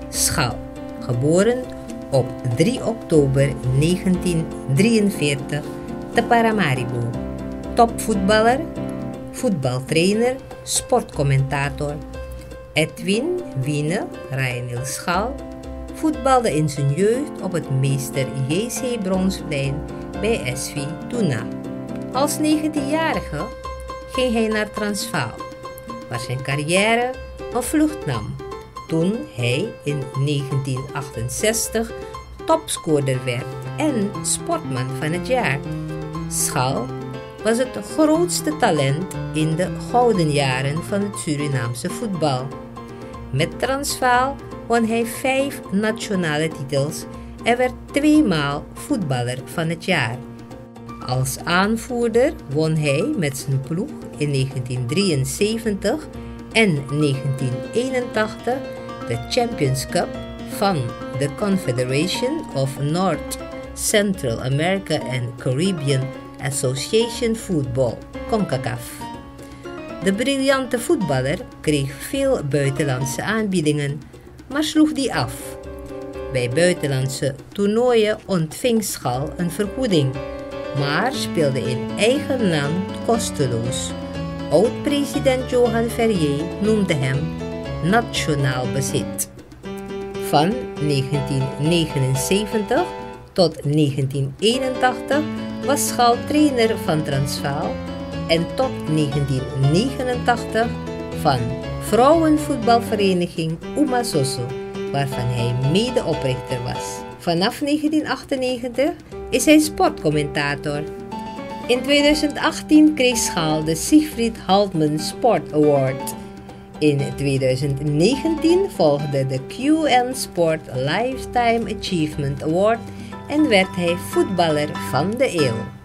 Schal, geboren op 3 oktober 1943 te Paramaribo. Topvoetballer, voetbaltrainer, sportcommentator. Edwin Wiene Reinil Schal voetbalde in zijn jeugd op het Meester J.C. Bronsplein bij SV Tuna. Als 19-jarige ging hij naar Transvaal, waar zijn carrière een vlucht nam toen hij in 1968 topscorer werd en sportman van het jaar. Schal was het grootste talent in de gouden jaren van het Surinaamse voetbal. Met Transvaal won hij 5 nationale titels en werd 2 maal voetballer van het jaar. Als aanvoerder won hij met zijn ploeg in 1973 en 1981 de Champions Cup van de Confederation of North Central America and Caribbean Association Football, CONCACAF. De briljante voetballer kreeg veel buitenlandse aanbiedingen, maar sloeg die af. Bij buitenlandse toernooien ontving Schal een vergoeding, maar speelde in eigen land kosteloos. Oud-president Johan Ferrier noemde hem nationaal bezit. Van 1979 tot 1981 was Schal trainer van Transvaal en tot 1989 van vrouwenvoetbalvereniging Umasoso, waarvan hij medeoprichter was. Vanaf 1998 is hij sportcommentator. In 2018 kreeg Schal de Siegfried Haltman Sport Award. In 2019 volgde de QN Sport Lifetime Achievement Award en werd hij voetballer van de eeuw.